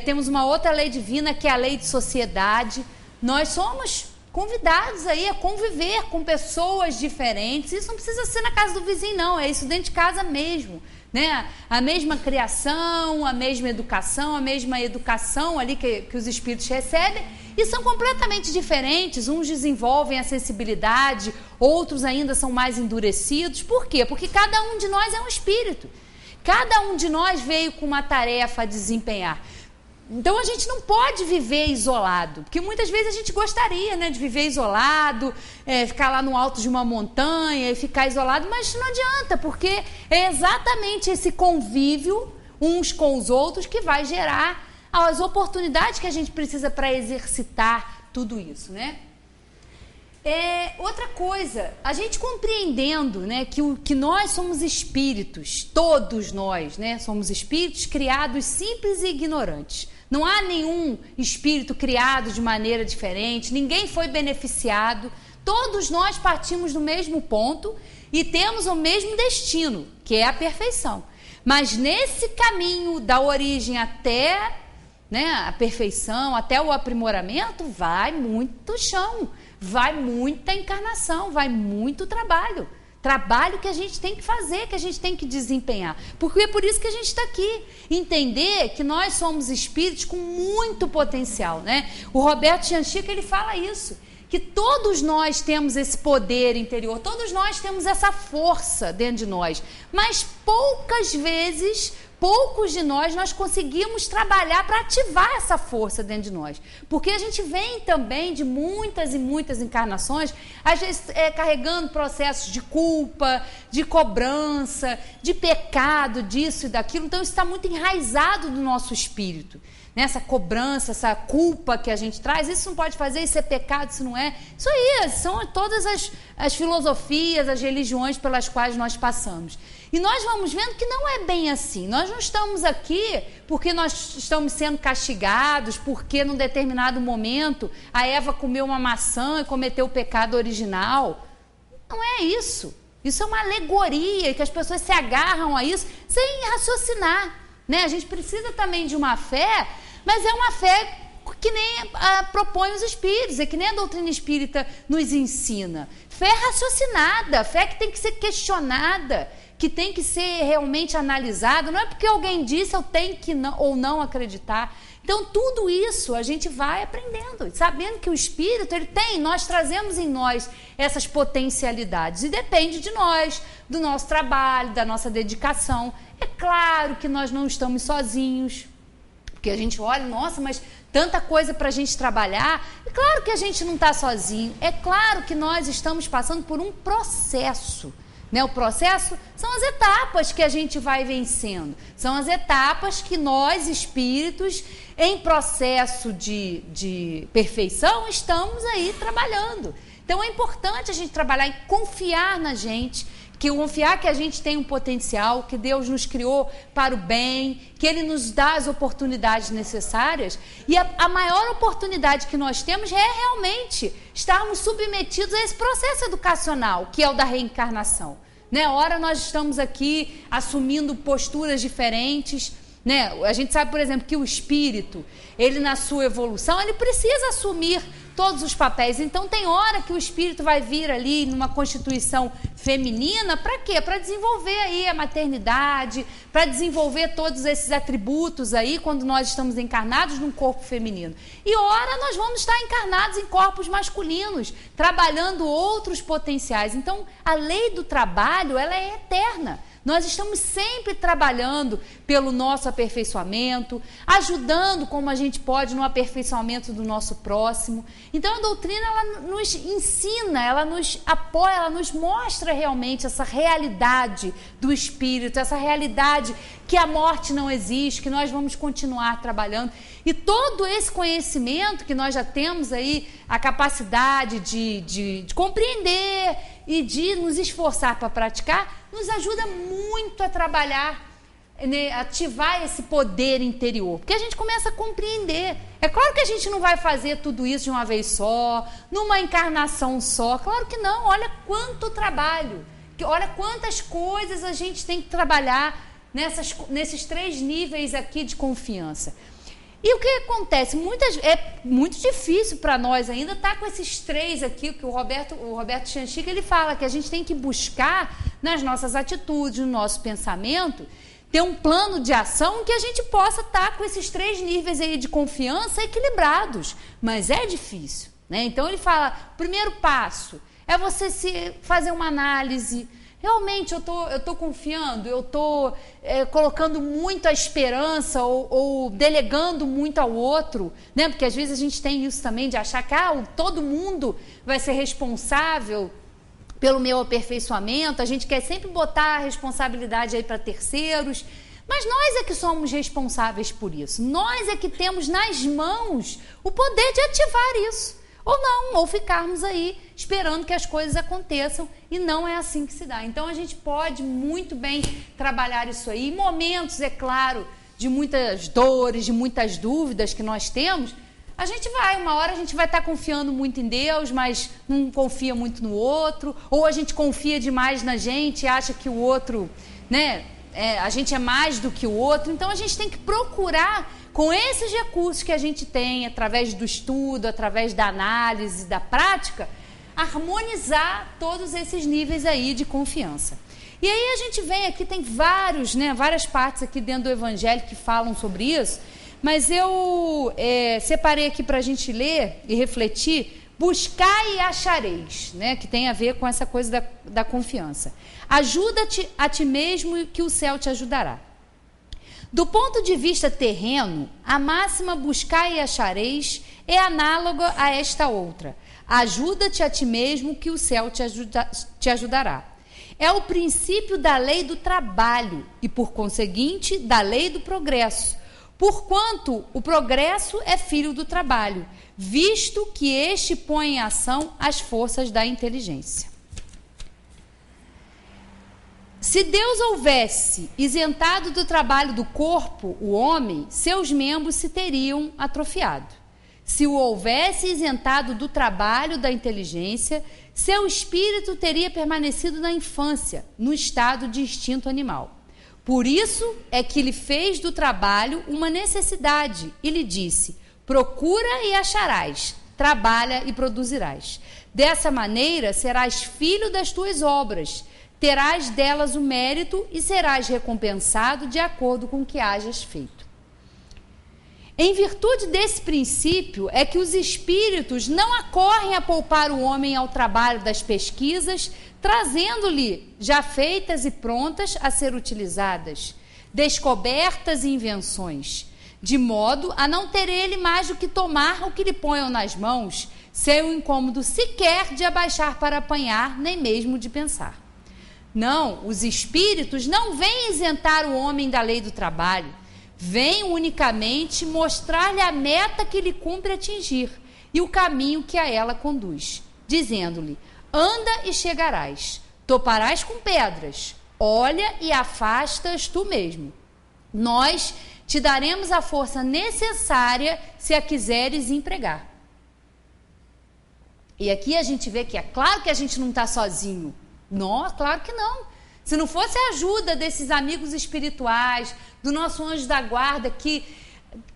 temos uma outra lei divina, que é a lei de sociedade. Nós somos convidados aí a conviver com pessoas diferentes. Isso não precisa ser na casa do vizinho, não. É isso dentro de casa mesmo, né? A mesma criação, a mesma educação ali que os espíritos recebem, e são completamente diferentes. Uns desenvolvem a sensibilidade, outros ainda são mais endurecidos. Por quê? Porque cada um de nós é um espírito. Cada um de nós veio com uma tarefa a desempenhar. Então a gente não pode viver isolado, porque muitas vezes a gente gostaria, né, de viver isolado, ficar lá no alto de uma montanha e ficar isolado, mas não adianta, porque é exatamente esse convívio uns com os outros que vai gerar as oportunidades que a gente precisa para exercitar tudo isso, né? Outra coisa, a gente compreendendo, né, que nós somos espíritos, todos nós, né, somos espíritos criados simples e ignorantes. Não há nenhum espírito criado de maneira diferente, ninguém foi beneficiado, todos nós partimos do mesmo ponto e temos o mesmo destino, que é a perfeição. Mas nesse caminho da origem até, né, a perfeição, até o aprimoramento, vai muito chão. Vai muita encarnação, vai muito trabalho. Trabalho que a gente tem que fazer, que a gente tem que desempenhar. Porque é por isso que a gente está aqui. Entender que nós somos espíritos com muito potencial, né? O Roberto Chanchica, ele fala isso. Que todos nós temos esse poder interior, todos nós temos essa força dentro de nós. Mas poucas vezes, poucos de nós conseguimos trabalhar para ativar essa força dentro de nós. Porque a gente vem também de muitas e muitas encarnações, às vezes carregando processos de culpa, de cobrança, de pecado, disso e daquilo. Então isso está muito enraizado no nosso espírito. Essa cobrança, essa culpa que a gente traz, isso não pode fazer, isso é pecado, isso não é. Isso aí são todas as filosofias, as religiões pelas quais nós passamos. E nós vamos vendo que não é bem assim. Nós não estamos aqui porque nós estamos sendo castigados, porque num determinado momento a Eva comeu uma maçã e cometeu o pecado original. Não é isso. Isso é uma alegoria, que as pessoas se agarram a isso sem raciocinar, né? A gente precisa também de uma fé, mas é uma fé que nem propõe os espíritos, é que nem a doutrina espírita nos ensina. Fé raciocinada, fé que tem que ser questionada, que tem que ser realmente analisada. Não é porque alguém disse eu tenho que não, ou não acreditar. Então tudo isso a gente vai aprendendo, sabendo que o espírito, nós trazemos em nós essas potencialidades e depende de nós, do nosso trabalho, da nossa dedicação. É claro que nós não estamos sozinhos, porque a gente olha, nossa, mas tanta coisa para a gente trabalhar. É claro que a gente não está sozinho, é claro que nós estamos passando por um processo. O processo são as etapas que a gente vai vencendo, são as etapas que nós, espíritos, em processo de perfeição, estamos aí trabalhando. Então é importante a gente trabalhar e confiar na gente, confiar que a gente tem um potencial, que Deus nos criou para o bem, que Ele nos dá as oportunidades necessárias. E a maior oportunidade que nós temos é realmente estarmos submetidos a esse processo educacional, que é o da reencarnação. Ora nós estamos aqui assumindo posturas diferentes, A gente sabe, por exemplo, que o espírito, ele na sua evolução, ele precisa assumir todos os papéis. Então tem hora que o espírito vai vir ali numa constituição feminina, para quê? Para desenvolver aí a maternidade, para desenvolver todos esses atributos aí quando nós estamos encarnados num corpo feminino. E ora nós vamos estar encarnados em corpos masculinos, trabalhando outros potenciais. Então a lei do trabalho, ela é eterna. Nós estamos sempre trabalhando pelo nosso aperfeiçoamento, ajudando como a gente pode no aperfeiçoamento do nosso próximo. Então a doutrina, ela nos ensina, ela nos apoia, ela nos mostra realmente essa realidade do espírito, essa realidade que a morte não existe, que nós vamos continuar trabalhando. E todo esse conhecimento que nós já temos aí, a capacidade de compreender e de nos esforçar para praticar, nos ajuda muito a trabalhar, né, ativar esse poder interior, porque a gente começa a compreender. É claro que a gente não vai fazer tudo isso de uma vez só, numa encarnação só, claro que não. Olha quanto trabalho, olha quantas coisas a gente tem que trabalhar nesses 3 níveis aqui de confiança. E o que acontece? É muito difícil para nós ainda estar com esses 3 aqui, que o Roberto Chanchica, ele fala que a gente tem que buscar nas nossas atitudes, no nosso pensamento, ter um plano de ação que a gente possa estar com esses 3 níveis aí de confiança equilibrados, mas é difícil, né? Então ele fala, o primeiro passo é você fazer uma análise. Realmente eu tô confiando, eu estou colocando muito a esperança ou delegando muito ao outro, né? Porque às vezes a gente tem isso também de achar que todo mundo vai ser responsável pelo meu aperfeiçoamento. A gente quer sempre botar a responsabilidade aí para terceiros, mas nós é que somos responsáveis por isso. Nós é que temos nas mãos o poder de ativar isso. Ou não, ou ficarmos aí esperando que as coisas aconteçam, e não é assim que se dá. Então a gente pode muito bem trabalhar isso aí. Em momentos, é claro, de muitas dores, de muitas dúvidas que nós temos, uma hora a gente vai estar confiando muito em Deus, mas não confia muito no outro, ou a gente confia demais na gente e acha que o outro, né, a gente é mais do que o outro. Então a gente tem que procurar, com esses recursos que a gente tem, através do estudo, através da análise, da prática, harmonizar todos esses níveis aí de confiança. E aí a gente vem aqui, tem várias partes aqui dentro do Evangelho que falam sobre isso, mas eu separei aqui para a gente ler e refletir. Buscai e achareis, né, que tem a ver com essa coisa da confiança. Ajuda-te a ti mesmo, que o céu te ajudará. Do ponto de vista terreno, a máxima buscai e achareis é análoga a esta outra. Ajuda-te a ti mesmo, que o céu te ajudará. É o princípio da lei do trabalho e, por conseguinte, da lei do progresso. Porquanto o progresso é filho do trabalho, visto que este põe em ação as forças da inteligência. Se Deus houvesse isentado do trabalho do corpo o homem, seus membros se teriam atrofiado. Se o houvesse isentado do trabalho da inteligência, seu espírito teria permanecido na infância, no estado de instinto animal. Por isso é que lhe fez do trabalho uma necessidade e lhe disse: procura e acharás, trabalha e produzirás. Dessa maneira serás filho das tuas obras, terás delas o mérito e serás recompensado de acordo com o que hajas feito. Em virtude desse princípio é que os espíritos não acorrem a poupar o homem ao trabalho das pesquisas, trazendo-lhe já feitas e prontas a ser utilizadas, descobertas e invenções, de modo a não ter ele mais do que tomar o que lhe ponham nas mãos, sem o incômodo sequer de abaixar para apanhar, nem mesmo de pensar. Não, os espíritos não vêm isentar o homem da lei do trabalho, vêm unicamente mostrar-lhe a meta que lhe cumpre atingir e o caminho que a ela conduz, dizendo-lhe: anda e chegarás, toparás com pedras, olha e afastas tu mesmo. Nós te daremos a força necessária se a quiseres empregar. E aqui a gente vê que é claro que a gente não está sozinho. Não, claro que não. Se não fosse a ajuda desses amigos espirituais, do nosso anjo da guarda, que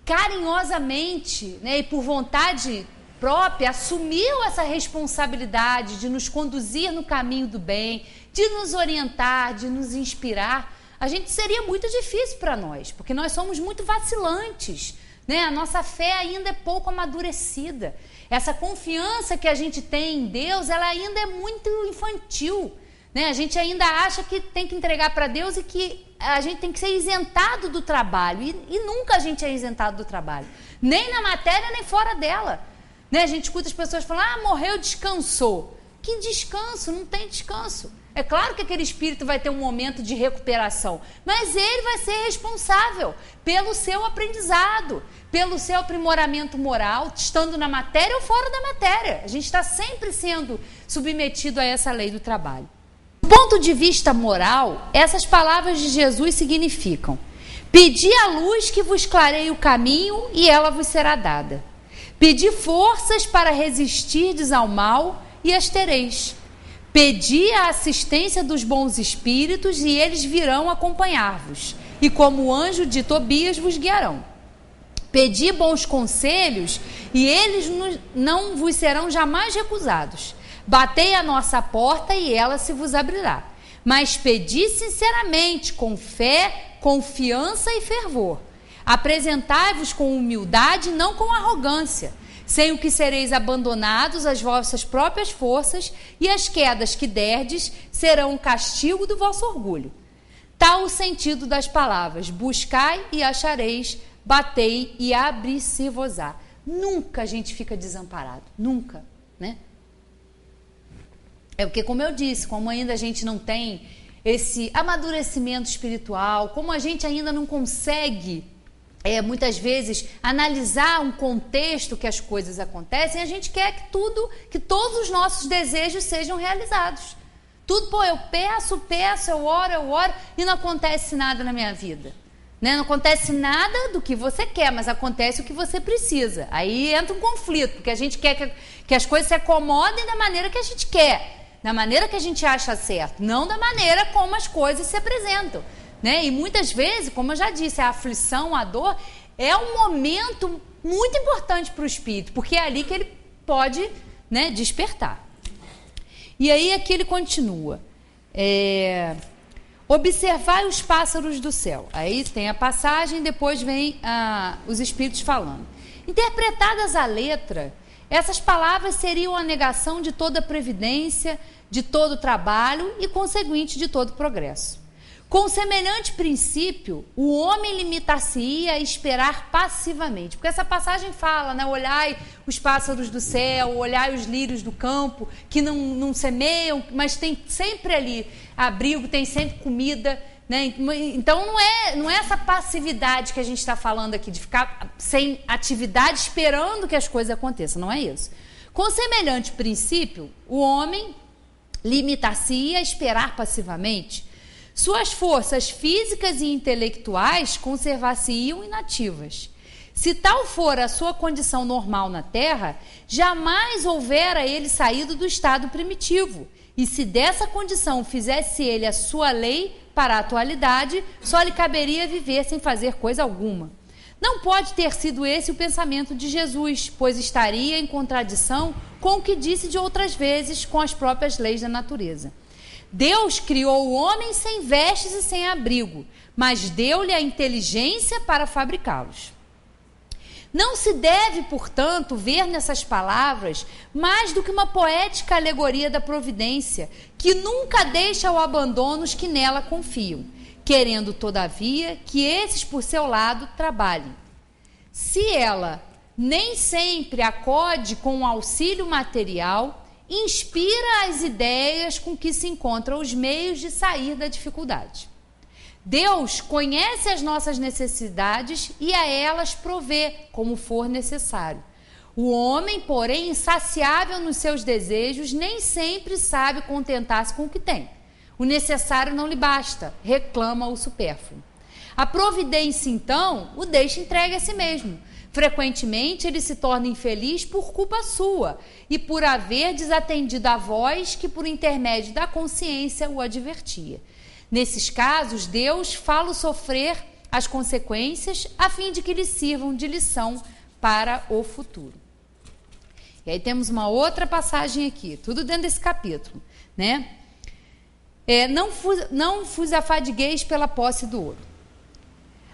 carinhosamente, né, e por vontade própria, assumiu essa responsabilidade de nos conduzir no caminho do bem, de nos orientar, de nos inspirar, a gente seria muito difícil para nós, porque nós somos muito vacilantes, né? A nossa fé ainda é pouco amadurecida. Essa confiança que a gente tem em Deus, ela ainda é muito infantil. né? A gente ainda acha que tem que entregar para Deus e que a gente tem que ser isentado do trabalho. E nunca a gente é isentado do trabalho. Nem na matéria, nem fora dela. Né? A gente escuta as pessoas falando, morreu, descansou. Que descanso? Não tem descanso. É claro que aquele espírito vai ter um momento de recuperação, mas ele vai ser responsável pelo seu aprendizado, pelo seu aprimoramento moral, estando na matéria ou fora da matéria. A gente está sempre sendo submetido a essa lei do trabalho. Do ponto de vista moral, essas palavras de Jesus significam: pedi a luz que vos clareie o caminho e ela vos será dada. Pedi forças para resistirdes ao mal e as tereis. Pedi a assistência dos bons espíritos e eles virão acompanhar-vos, e como o anjo de Tobias vos guiarão. Pedi bons conselhos e eles não vos serão jamais recusados. Batei a nossa porta e ela se vos abrirá. Mas pedi sinceramente, com fé, confiança e fervor. Apresentai-vos com humildade, não com arrogância, sem o que sereis abandonados às vossas próprias forças, e as quedas que derdes serão o castigo do vosso orgulho. Tal o sentido das palavras: buscai e achareis, batei e abri-se-vos-á. Nunca a gente fica desamparado, nunca, né? É porque, como eu disse, como ainda a gente não tem esse amadurecimento espiritual, como a gente ainda não consegue muitas vezes analisar um contexto que as coisas acontecem, a gente quer que todos os nossos desejos sejam realizados. Tudo, eu peço, eu oro e não acontece nada na minha vida. Né? Não acontece nada do que você quer, mas acontece o que você precisa. Aí entra um conflito, porque a gente quer que as coisas se acomodem da maneira que a gente quer, da maneira que a gente acha certo, não da maneira como as coisas se apresentam. Né? E muitas vezes, como eu já disse, a aflição, a dor é um momento muito importante para o espírito, porque é ali que ele pode, né, despertar. E aí aqui ele continua: observai os pássaros do céu. Aí tem a passagem, depois vem os espíritos falando. Interpretadas à letra, essas palavras seriam a negação de toda previdência, de todo trabalho e conseguinte de todo progresso. Com semelhante princípio, o homem limitar-se-ia a esperar passivamente. Porque essa passagem fala, né? Olhai os pássaros do céu, olhai os lírios do campo, que não semeiam, mas tem sempre ali abrigo, tem sempre comida. Né? Então não é essa passividade que a gente está falando aqui, de ficar sem atividade esperando que as coisas aconteçam. Não é isso. Com semelhante princípio, o homem limitar-se-ia a esperar passivamente. Suas forças físicas e intelectuais conservar-se-iam inativas. Se tal for a sua condição normal na Terra, jamais houvera ele saído do estado primitivo. E se dessa condição fizesse ele a sua lei para a atualidade, só lhe caberia viver sem fazer coisa alguma. Não pode ter sido esse o pensamento de Jesus, pois estaria em contradição com o que disse de outras vezes com as próprias leis da natureza. Deus criou o homem sem vestes e sem abrigo, mas deu-lhe a inteligência para fabricá-los. Não se deve, portanto, ver nessas palavras mais do que uma poética alegoria da providência, que nunca deixa ao abandono os que nela confiam, querendo, todavia, que esses, por seu lado, trabalhem. Se ela nem sempre acode com o auxílio material, inspira as ideias com que se encontram os meios de sair da dificuldade. Deus conhece as nossas necessidades e a elas provê, como for necessário. O homem, porém, insaciável nos seus desejos, nem sempre sabe contentar-se com o que tem. O necessário não lhe basta, reclama o supérfluo. A providência, então, o deixa entregue a si mesmo. Frequentemente, ele se torna infeliz por culpa sua e por haver desatendido a voz que, por intermédio da consciência, o advertia. Nesses casos, Deus fala-o sofrer as consequências a fim de que lhe sirvam de lição para o futuro. E aí temos uma outra passagem aqui, tudo dentro desse capítulo, né? Não vos afadigueis pela posse do ouro.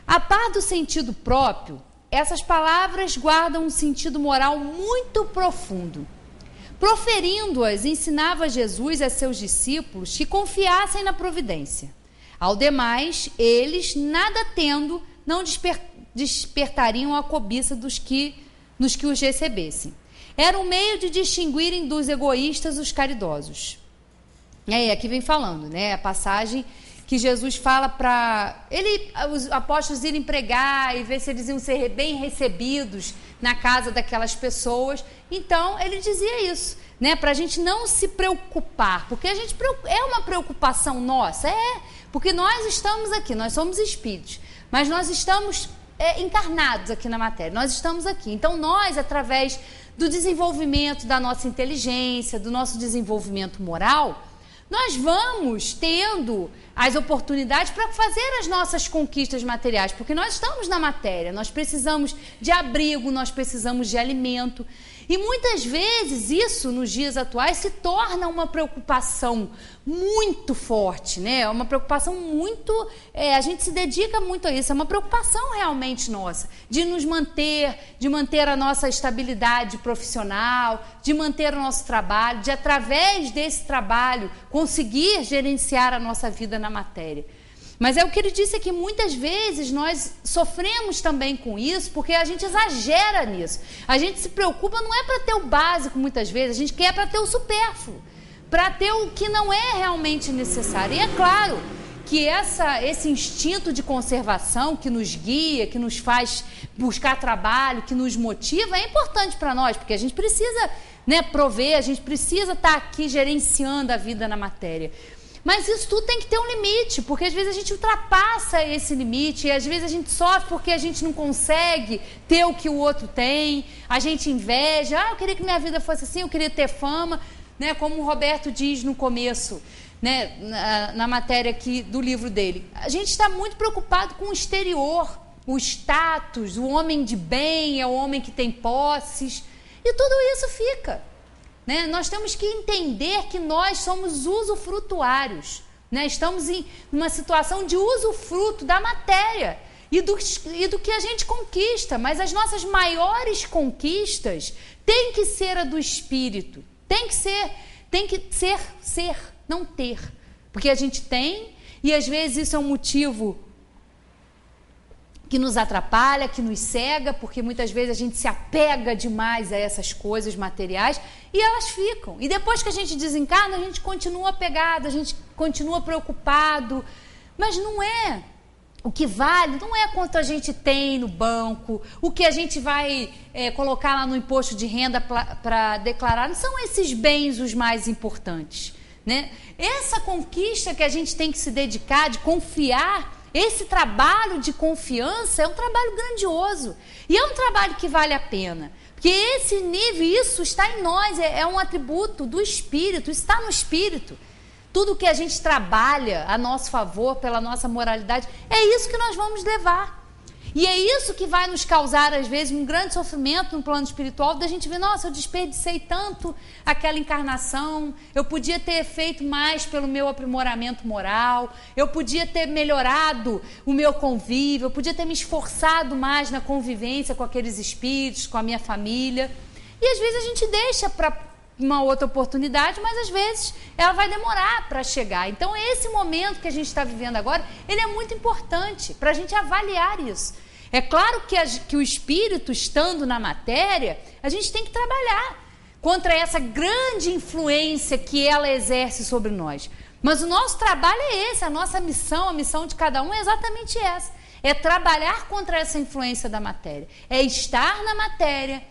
A par do sentido próprio, essas palavras guardam um sentido moral muito profundo. Proferindo-as, ensinava Jesus a seus discípulos que confiassem na providência. Ao demais, eles, nada tendo, não despertariam a cobiça nos que os recebessem. Era um meio de distinguirem dos egoístas os caridosos. E aí, aqui vem falando, né, a passagem que Jesus fala para os apóstolos irem pregar e ver se eles iam ser bem recebidos na casa daquelas pessoas. Então, ele dizia isso, né, para a gente não se preocupar, porque a gente é uma preocupação nossa, porque nós estamos aqui, nós somos espíritos, mas nós estamos encarnados aqui na matéria, nós estamos aqui. Então, nós, através do desenvolvimento da nossa inteligência, do nosso desenvolvimento moral, nós vamos tendo as oportunidades para fazer as nossas conquistas materiais, porque nós estamos na matéria, nós precisamos de abrigo, nós precisamos de alimento. E muitas vezes isso, nos dias atuais, se torna uma preocupação muito forte, né? Uma preocupação muito... a gente se dedica muito a isso, é uma preocupação realmente nossa, de nos manter, de manter a nossa estabilidade profissional, de manter o nosso trabalho, de, através desse trabalho, conseguir gerenciar a nossa vida na matéria. Mas é o que ele disse aqui, muitas vezes nós sofremos também com isso, porque a gente exagera nisso. A gente se preocupa, não é para ter o básico muitas vezes, a gente quer para ter o supérfluo, para ter o que não é realmente necessário. E é claro que esse instinto de conservação que nos guia, que nos faz buscar trabalho, que nos motiva, é importante para nós, porque a gente precisa, né, prover, a gente precisa estar aqui gerenciando a vida na matéria. Mas isso tudo tem que ter um limite, porque às vezes a gente ultrapassa esse limite, e às vezes a gente sofre porque a gente não consegue ter o que o outro tem, a gente inveja, eu queria que minha vida fosse assim, eu queria ter fama, né? Como o Roberto diz no começo, né, na matéria aqui do livro dele. A gente está muito preocupado com o exterior, o status, o homem de bem, é o homem que tem posses, e tudo isso fica. Né? Nós temos que entender que nós somos usufrutuários, né? Estamos em uma situação de usufruto da matéria e do que a gente conquista, mas as nossas maiores conquistas têm que ser a do espírito, tem que ser, não ter, porque a gente tem, e às vezes isso é um motivo que nos atrapalha, que nos cega, porque muitas vezes a gente se apega demais a essas coisas materiais e elas ficam. E depois que a gente desencarna, a gente continua apegado, a gente continua preocupado, mas não é. O que vale não é quanto a gente tem no banco, o que a gente vai colocar lá no imposto de renda para declarar, não são esses bens os mais importantes, né? Essa conquista que a gente tem que se dedicar, de confiar. Esse trabalho de confiança é um trabalho grandioso e é um trabalho que vale a pena, porque esse nível, isso está em nós, é um atributo do espírito, está no espírito. Tudo que a gente trabalha a nosso favor, pela nossa moralidade, é isso que nós vamos levar. E é isso que vai nos causar, às vezes, um grande sofrimento no plano espiritual, da gente ver, nossa, eu desperdicei tanto aquela encarnação, eu podia ter feito mais pelo meu aprimoramento moral, eu podia ter melhorado o meu convívio, eu podia ter me esforçado mais na convivência com aqueles espíritos, com a minha família. E às vezes a gente deixa para uma outra oportunidade, mas às vezes ela vai demorar para chegar. Então esse momento que a gente está vivendo agora, ele é muito importante para a gente avaliar isso. É claro que o espírito, estando na matéria, a gente tem que trabalhar contra essa grande influência que ela exerce sobre nós. Mas o nosso trabalho é esse, a nossa missão, a missão de cada um é exatamente essa. É trabalhar contra essa influência da matéria. É estar na matéria,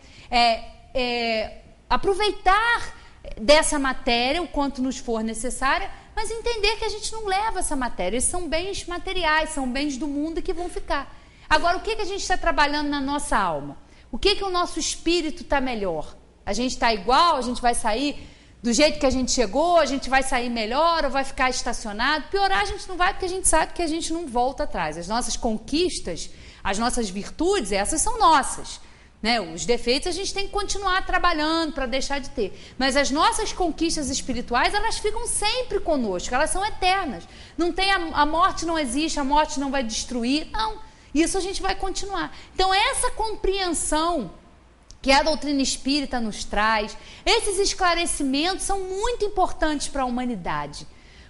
aproveitar dessa matéria o quanto nos for necessária, mas entender que a gente não leva essa matéria. Esses são bens materiais, são bens do mundo que vão ficar. Agora, o que a gente está trabalhando na nossa alma? O que o nosso espírito está melhor? A gente está igual? A gente vai sair do jeito que a gente chegou? A gente vai sair melhor ou vai ficar estacionado? Piorar a gente não vai, porque a gente sabe que a gente não volta atrás. As nossas conquistas, as nossas virtudes, essas são nossas. Né? Os defeitos a gente tem que continuar trabalhando para deixar de ter. Mas as nossas conquistas espirituais, elas ficam sempre conosco, elas são eternas. Não tem a morte não existe, a morte não vai destruir. Não, isso a gente vai continuar. Então essa compreensão que a doutrina espírita nos traz. Esses esclarecimentos são muito importantes para a humanidade,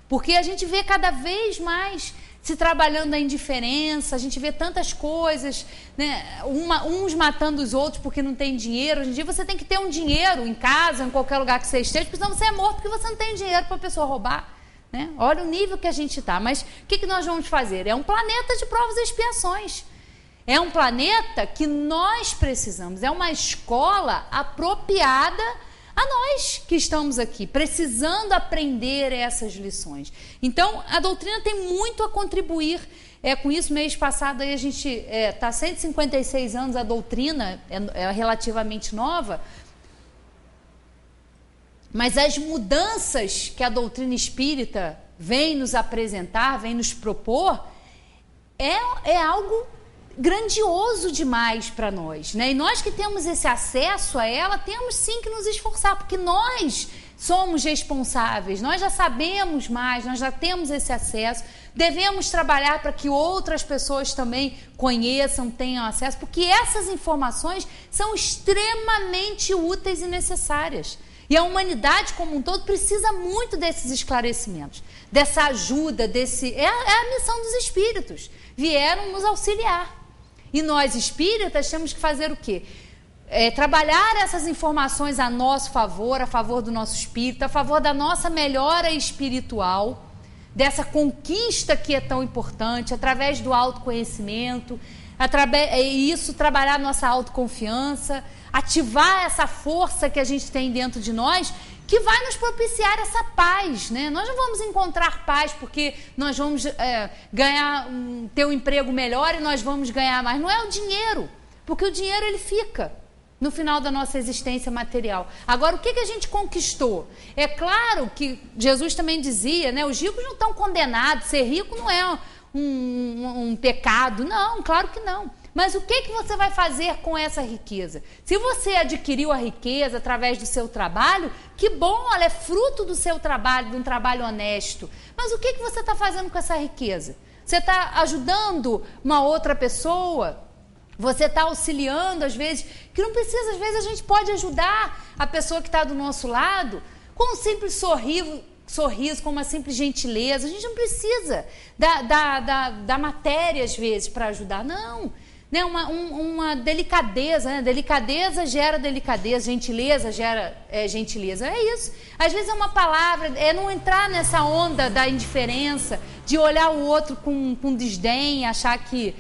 porque a gente vê cada vez mais se trabalhando a indiferença, a gente vê tantas coisas, né? Uns matando os outros porque não tem dinheiro. Hoje em dia você tem que ter um dinheiro em casa, em qualquer lugar que você esteja, porque senão você é morto porque você não tem dinheiro para a pessoa roubar, né? Olha o nível que a gente está. Mas o que nós vamos fazer? É um planeta de provas e expiações. É um planeta que nós precisamos, é uma escola apropriada a nós que estamos aqui, precisando aprender essas lições. Então, a doutrina tem muito a contribuir com isso. Mês passado aí a gente está 156 anos, a doutrina é relativamente nova, mas as mudanças que a doutrina espírita vem nos apresentar, vem nos propor, é algo grandioso demais para nós, né? E nós que temos esse acesso a ela, temos sim que nos esforçar, porque nós somos responsáveis, nós já sabemos mais, nós já temos esse acesso, devemos trabalhar para que outras pessoas também conheçam, tenham acesso, porque essas informações são extremamente úteis e necessárias. E a humanidade como um todo precisa muito desses esclarecimentos, dessa ajuda, é a missão dos espíritos, vieram nos auxiliar. E nós espíritas temos que fazer o quê? Trabalhar essas informações a nosso favor, a favor do nosso espírito, a favor da nossa melhora espiritual, dessa conquista que é tão importante, através do autoconhecimento, isso trabalhar a nossa autoconfiança, ativar essa força que a gente tem dentro de nós, que vai nos propiciar essa paz, né? Nós não vamos encontrar paz porque nós vamos ter um emprego melhor e nós vamos ganhar mais. Não é o dinheiro, porque o dinheiro ele fica no final da nossa existência material. Agora, o que a gente conquistou? É claro que Jesus também dizia, né? Os ricos não estão condenados, ser rico não é um pecado. Não, claro que não. Mas o que você vai fazer com essa riqueza? Se você adquiriu a riqueza através do seu trabalho, que bom, ela é fruto do seu trabalho, de um trabalho honesto. Mas o que você está fazendo com essa riqueza? Você está ajudando uma outra pessoa? Você está auxiliando, às vezes, que não precisa, às vezes a gente pode ajudar a pessoa que está do nosso lado com um simples sorriso, com uma simples gentileza. A gente não precisa da matéria, às vezes, para ajudar, não. Né, uma delicadeza, né? Delicadeza gera delicadeza, gentileza gera gentileza, é isso. Às vezes é uma palavra, é não entrar nessa onda da indiferença, de olhar o outro com desdém, achar que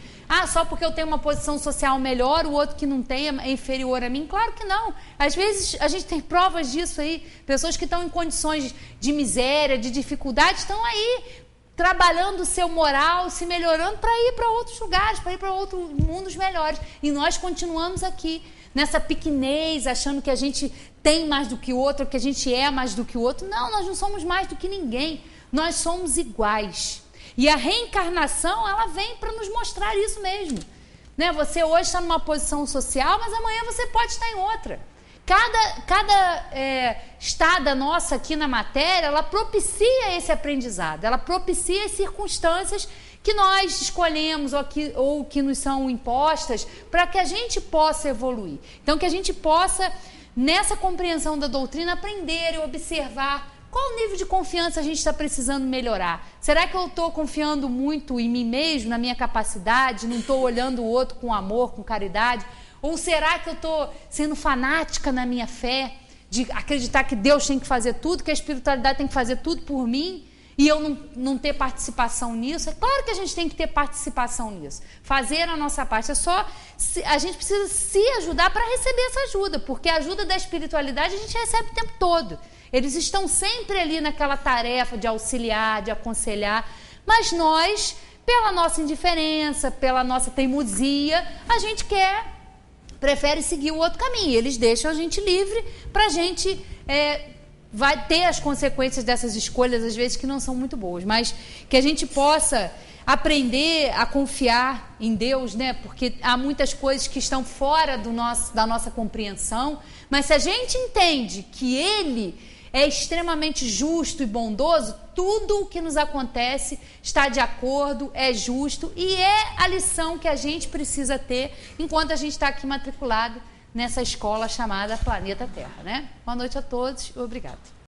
só porque eu tenho uma posição social melhor, o outro que não tem é inferior a mim. Claro que não. Às vezes a gente tem provas disso aí, pessoas que estão em condições de miséria, de dificuldade, estão aí trabalhando o seu moral, se melhorando para ir para outros lugares, para ir para outros mundos melhores. E nós continuamos aqui, nessa pequenez, achando que a gente tem mais do que o outro, que a gente é mais do que o outro. Não, nós não somos mais do que ninguém. Nós somos iguais. E a reencarnação, ela vem para nos mostrar isso mesmo. Né? Você hoje está numa posição social, mas amanhã você pode estar em outra. Cada estada nossa aqui na matéria, ela propicia esse aprendizado, ela propicia as circunstâncias que nós escolhemos ou que nos são impostas para que a gente possa evoluir. Então, que a gente possa, nessa compreensão da doutrina, aprender e observar qual o nível de confiança a gente está precisando melhorar. Será que eu estou confiando muito em mim mesmo, na minha capacidade, não estou olhando o outro com amor, com caridade? Ou será que eu estou sendo fanática na minha fé, de acreditar que Deus tem que fazer tudo, que a espiritualidade tem que fazer tudo por mim, e eu não ter participação nisso? É claro que a gente tem que ter participação nisso, fazer a nossa parte. A gente precisa se ajudar para receber essa ajuda, porque a ajuda da espiritualidade a gente recebe o tempo todo. Eles estão sempre ali naquela tarefa de auxiliar, de aconselhar, mas nós, pela nossa indiferença, pela nossa teimosia, a gente prefere seguir o outro caminho. Eles deixam a gente livre para a gente vai ter as consequências dessas escolhas, às vezes, que não são muito boas, mas que a gente possa aprender a confiar em Deus, né? Porque há muitas coisas que estão fora da nossa compreensão, mas se a gente entende que Ele é extremamente justo e bondoso, tudo o que nos acontece está de acordo, é justo e é a lição que a gente precisa ter enquanto a gente está aqui matriculado nessa escola chamada Planeta Terra, né? Boa noite a todos, obrigada.